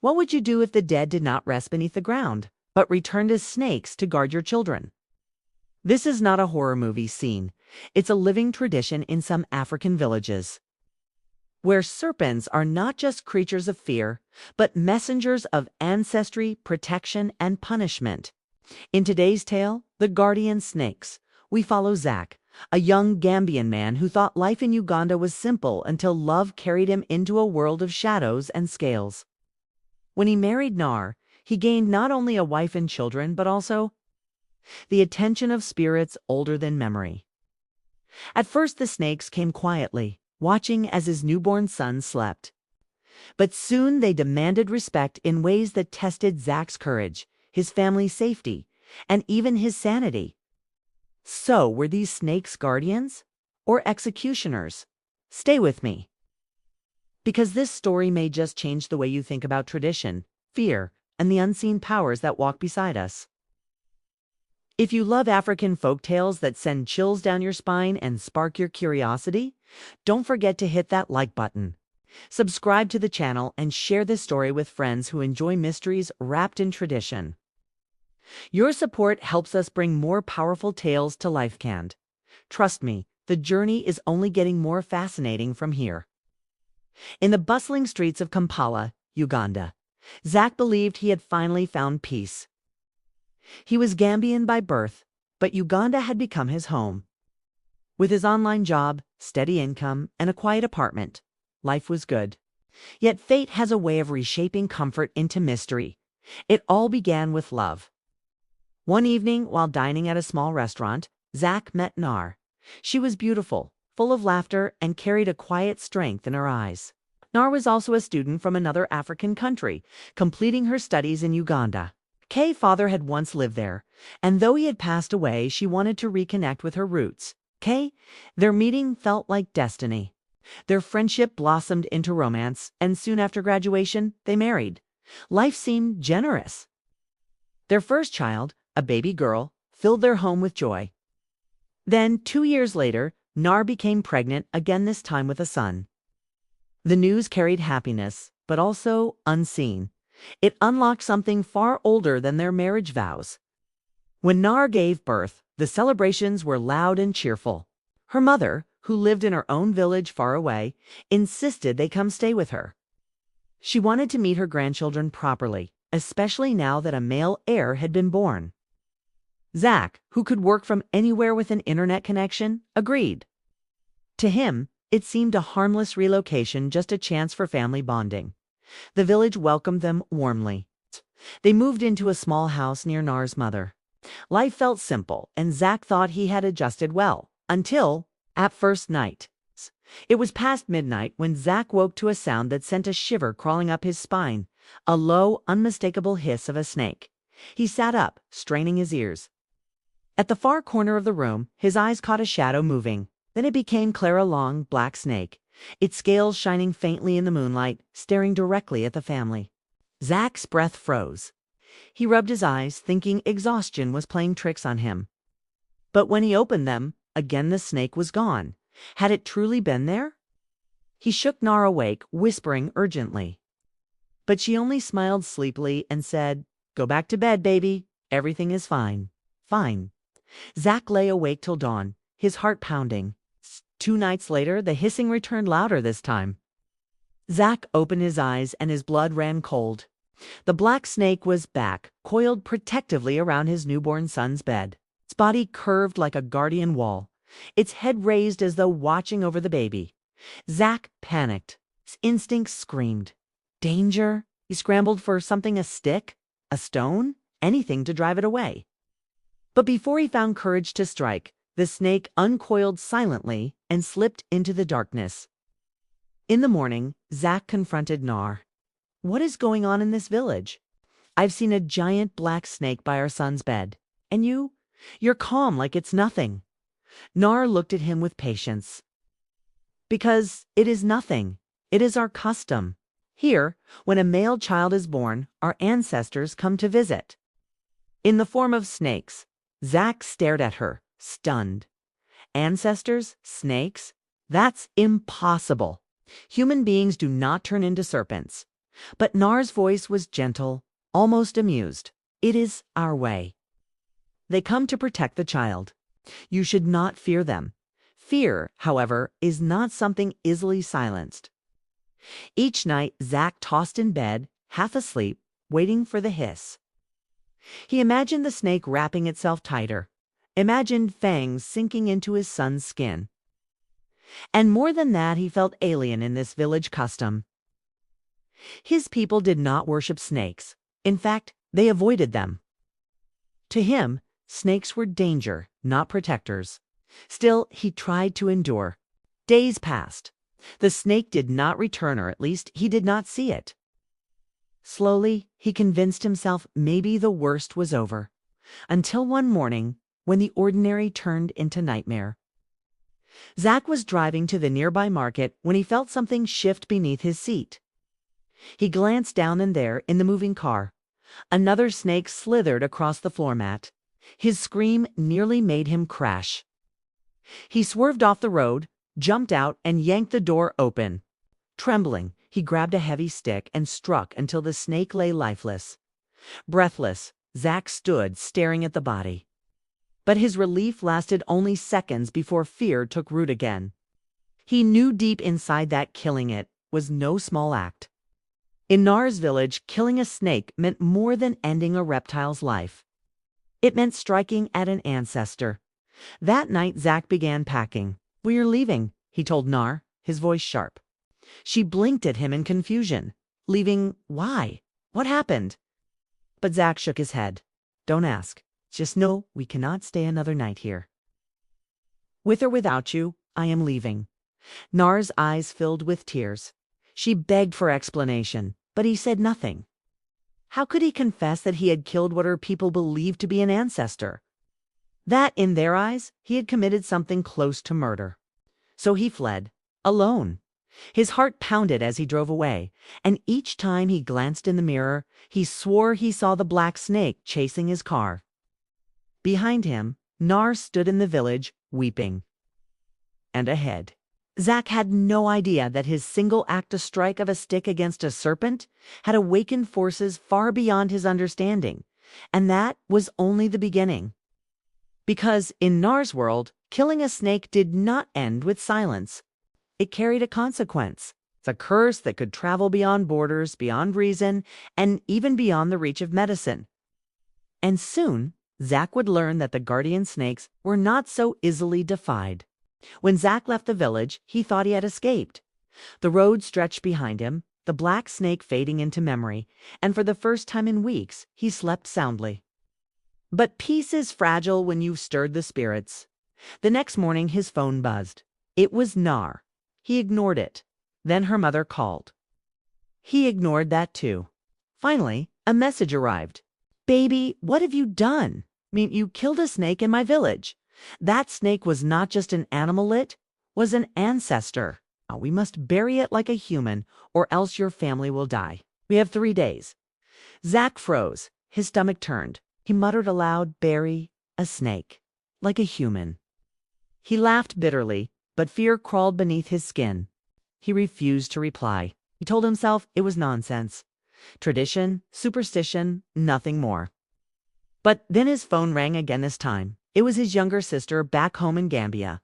What would you do if the dead did not rest beneath the ground, but returned as snakes to guard your children? This is not a horror movie scene. It's a living tradition in some African villages, where serpents are not just creatures of fear, but messengers of ancestry, protection, and punishment. In today's tale, The Guardian Snakes, we follow Zach, a young Gambian man who thought life in Uganda was simple until love carried him into a world of shadows and scales. When he married Nar, he gained not only a wife and children, but also the attention of spirits older than memory. At first, the snakes came quietly, watching as his newborn son slept. But soon they demanded respect in ways that tested Zach's courage, his family's safety, and even his sanity. So, were these snakes guardians or executioners? Stay with me, because this story may just change the way you think about tradition, fear, and the unseen powers that walk beside us. If you love African folktales that send chills down your spine and spark your curiosity, don't forget to hit that like button. Subscribe to the channel and share this story with friends who enjoy mysteries wrapped in tradition. Your support helps us bring more powerful tales to life. Trust me, the journey is only getting more fascinating from here. In the bustling streets of Kampala, Uganda, Zach believed he had finally found peace. He was Gambian by birth, but Uganda had become his home. With his online job, steady income, and a quiet apartment, life was good. Yet fate has a way of reshaping comfort into mystery. It all began with love. One evening, while dining at a small restaurant, Zach met Nar. She was beautiful, full of laughter, and carried a quiet strength in her eyes. Nar was also a student from another African country, completing her studies in Uganda. Kay's father had once lived there, and though he had passed away, she wanted to reconnect with her roots. Their meeting felt like destiny. Their friendship blossomed into romance, and soon after graduation, they married. Life seemed generous. Their first child, a baby girl, filled their home with joy. Then, 2 years later, Nar became pregnant again, this time with a son. The news carried happiness, but also unseen. It unlocked something far older than their marriage vows. When Nar gave birth, the celebrations were loud and cheerful. Her mother, who lived in her own village far away, insisted they come stay with her. She wanted to meet her grandchildren properly, especially now that a male heir had been born. Zach, who could work from anywhere with an internet connection, agreed. To him, it seemed a harmless relocation, just a chance for family bonding. The village welcomed them warmly. They moved into a small house near Nar's mother. Life felt simple, and Zach thought he had adjusted well, until at first night. It was past midnight when Zach woke to a sound that sent a shiver crawling up his spine, a low, unmistakable hiss of a snake. He sat up, straining his ears. At the far corner of the room, his eyes caught a shadow moving. Then it became Clara, long, black snake, its scales shining faintly in the moonlight, staring directly at the family. Zach's breath froze. He rubbed his eyes, thinking exhaustion was playing tricks on him. But when he opened them, again the snake was gone. Had it truly been there? He shook Nar awake, whispering urgently. But she only smiled sleepily and said, "Go back to bed, baby. Everything is fine." Fine. Zach lay awake till dawn, his heart pounding. 2 nights later, the hissing returned louder this time. Zach opened his eyes and his blood ran cold. The black snake was back, coiled protectively around his newborn son's bed. Its body curved like a guardian wall, its head raised as though watching over the baby. Zach panicked. His instincts screamed. Danger? He scrambled for something, a stick, a stone, anything to drive it away. But before he found courage to strike, the snake uncoiled silently and slipped into the darkness. In the morning, Zach confronted Nar. "What is going on in this village? I've seen a giant black snake by our son's bed. And you're calm like it's nothing." Nar looked at him with patience. "Because it is nothing. It is our custom. Here, when a male child is born, our ancestors come to visit. In the form of snakes." Zach stared at her, stunned. Ancestors? Snakes? That's impossible. Human beings do not turn into serpents. But Nar's voice was gentle, almost amused. "It is our way. They come to protect the child. You should not fear them. Fear, however, is not something easily silenced." Each night, Zack tossed in bed, half asleep, waiting for the hiss. He imagined the snake wrapping itself tighter, imagined fangs sinking into his son's skin. And more than that, he felt alien in this village custom. His people did not worship snakes. In fact, they avoided them. To him, snakes were danger, not protectors. Still, he tried to endure. Days passed. The snake did not return, or at least he did not see it. Slowly, he convinced himself maybe the worst was over, until one morning, when the ordinary turned into nightmare. Zack was driving to the nearby market when he felt something shift beneath his seat. He glanced down, and there, in the moving car, another snake slithered across the floor mat. His scream nearly made him crash. He swerved off the road, jumped out, and yanked the door open. Trembling, he grabbed a heavy stick and struck until the snake lay lifeless. Breathless, Zack stood staring at the body. But his relief lasted only seconds before fear took root again. He knew deep inside that killing it was no small act. In Nar's village, killing a snake meant more than ending a reptile's life. It meant striking at an ancestor. That night, Zack began packing. "We are leaving," he told Nar, his voice sharp. She blinked at him in confusion. "Leaving? Why? What happened?" But Zack shook his head. "Don't ask. Just know we cannot stay another night here. With or without you, I am leaving." Nar's eyes filled with tears. She begged for explanation, but he said nothing. How could he confess that he had killed what her people believed to be an ancestor? That, in their eyes, he had committed something close to murder. So he fled, alone. His heart pounded as he drove away, and each time he glanced in the mirror, he swore he saw the black snake chasing his car. Behind him, Nar stood in the village, weeping. And ahead, Zack had no idea that his single act of strike of a stick against a serpent had awakened forces far beyond his understanding, and that was only the beginning. Because in Nar's world, killing a snake did not end with silence. It carried a consequence. It's a curse that could travel beyond borders, beyond reason, and even beyond the reach of medicine. And soon, Zack would learn that the guardian snakes were not so easily defied. When Zack left the village, he thought he had escaped. The road stretched behind him, the black snake fading into memory, and for the first time in weeks, he slept soundly. But peace is fragile when you've stirred the spirits. The next morning, his phone buzzed. It was Nar. He ignored it. Then her mother called. He ignored that too. Finally, a message arrived. "Baby, what have you done? You killed a snake in my village. That snake was not just an animal, it was an ancestor. Now we must bury it like a human, or else your family will die. We have 3 days." Zack froze. His stomach turned. He muttered aloud, "Bury a snake, like a human." He laughed bitterly, but fear crawled beneath his skin. He refused to reply. He told himself it was nonsense. Tradition, superstition, nothing more. But then his phone rang again this time. It was his younger sister back home in Gambia.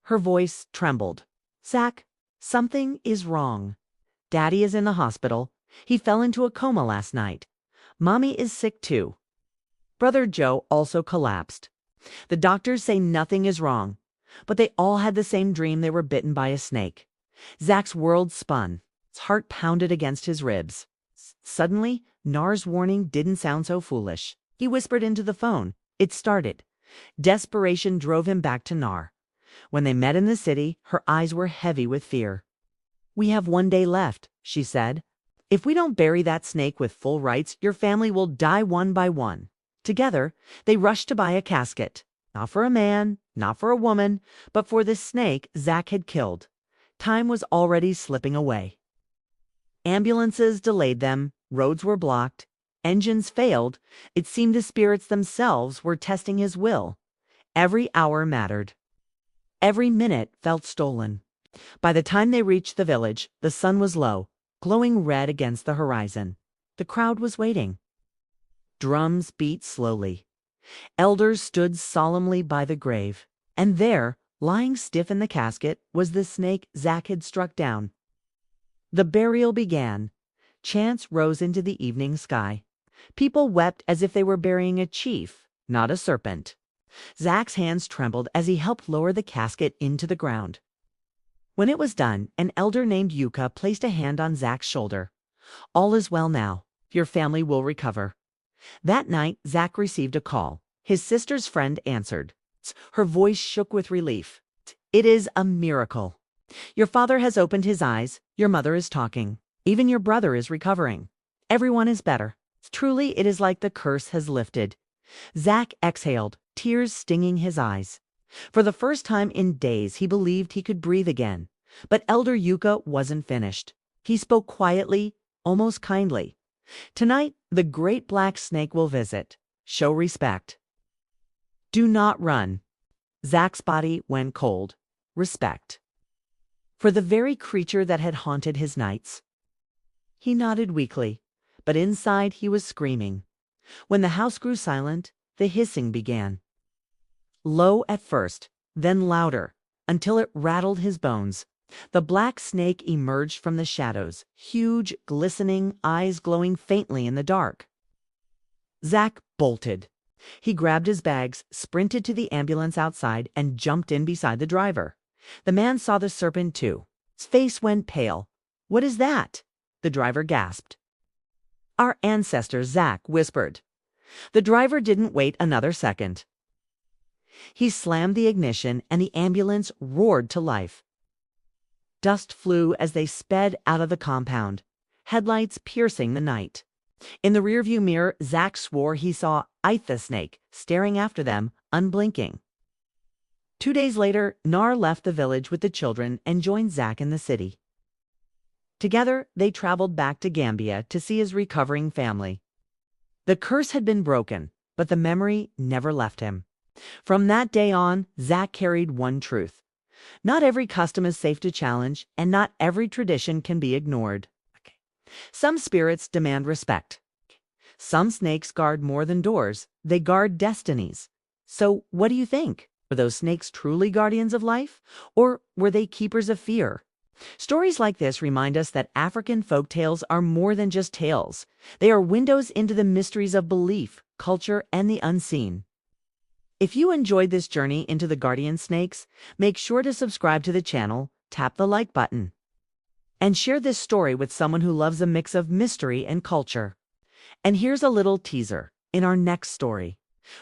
Her voice trembled. "Zack, something is wrong. Daddy is in the hospital. He fell into a coma last night. Mommy is sick too. Brother Joe also collapsed. The doctors say nothing is wrong, but they all had the same dream they were bitten by a snake." Zack's world spun. His heart pounded against his ribs. Suddenly, Nar's warning didn't sound so foolish. He whispered into the phone. It started. Desperation drove him back to Nar. When they met in the city, her eyes were heavy with fear. "We have 1 day left," she said. "If we don't bury that snake with full rites, your family will die one by one." Together, they rushed to buy a casket. Not for a man, not for a woman, but for the snake Zack had killed. Time was already slipping away. Ambulances delayed them, roads were blocked, engines failed. It seemed the spirits themselves were testing his will. Every hour mattered. Every minute felt stolen. By the time they reached the village, the sun was low. glowing red against the horizon. The crowd was waiting. Drums beat slowly. Elders stood solemnly by the grave. And there, lying stiff in the casket, was the snake Zach had struck down. The burial began. Chants rose into the evening sky. People wept as if they were burying a chief, not a serpent. Zach's hands trembled as he helped lower the casket into the ground. When it was done, an elder named Yuka placed a hand on Zach's shoulder. "All is well now. Your family will recover." That night, Zach received a call. His sister's friend answered. Her voice shook with relief. "It is a miracle. Your father has opened his eyes. Your mother is talking. Even your brother is recovering. Everyone is better. Truly, it is like the curse has lifted." Zach exhaled, tears stinging his eyes. For the first time in days, he believed he could breathe again. But Elder Yuka wasn't finished. He spoke quietly, almost kindly. "Tonight, the great black snake will visit. Show respect. Do not run." Zach's body went cold. Respect. For the very creature that had haunted his nights. He nodded weakly, but inside he was screaming. When the house grew silent, the hissing began. Low at first, then louder, until it rattled his bones. The black snake emerged from the shadows, huge, glistening, eyes glowing faintly in the dark. Zach bolted. He grabbed his bags, sprinted to the ambulance outside, and jumped in beside the driver. The man saw the serpent too. His face went pale. "What is that?" The driver gasped. "Our ancestor," Zach whispered. The driver didn't wait another second. He slammed the ignition and the ambulance roared to life. Dust flew as they sped out of the compound, headlights piercing the night. In the rearview mirror, Zach swore he saw Ike the snake staring after them, unblinking. 2 days later, Nar left the village with the children and joined Zach in the city. Together, they traveled back to Gambia to see his recovering family. The curse had been broken, but the memory never left him. From that day on, Zach carried one truth. Not every custom is safe to challenge, and not every tradition can be ignored. Some spirits demand respect. Some snakes guard more than doors. They guard destinies. So what do you think? Were those snakes truly guardians of life? Or were they keepers of fear? Stories like this remind us that African folktales are more than just tales. They are windows into the mysteries of belief, culture, and the unseen. If you enjoyed this journey into the guardian snakes, make sure to subscribe to the channel, tap the like button, and share this story with someone who loves a mix of mystery and culture. And here's a little teaser. In our next story,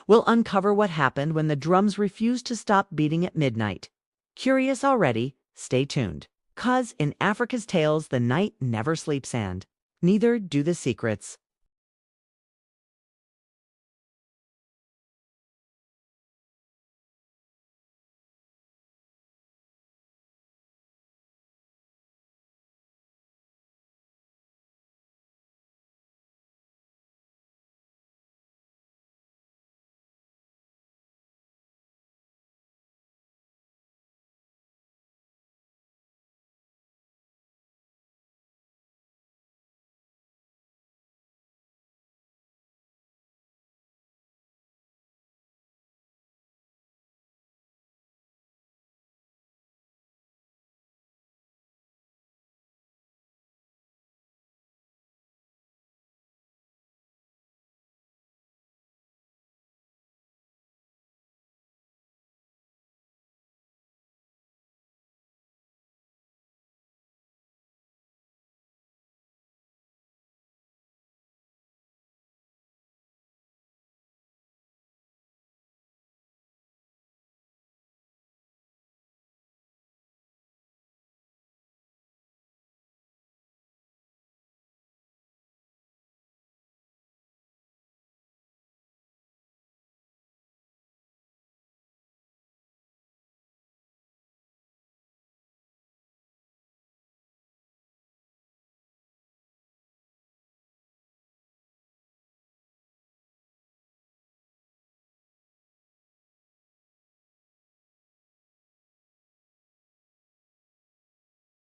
we'll uncover what happened when the drums refused to stop beating at midnight. Curious already? Stay tuned. 'Cause in Africa's tales, the night never sleeps, and neither do the secrets.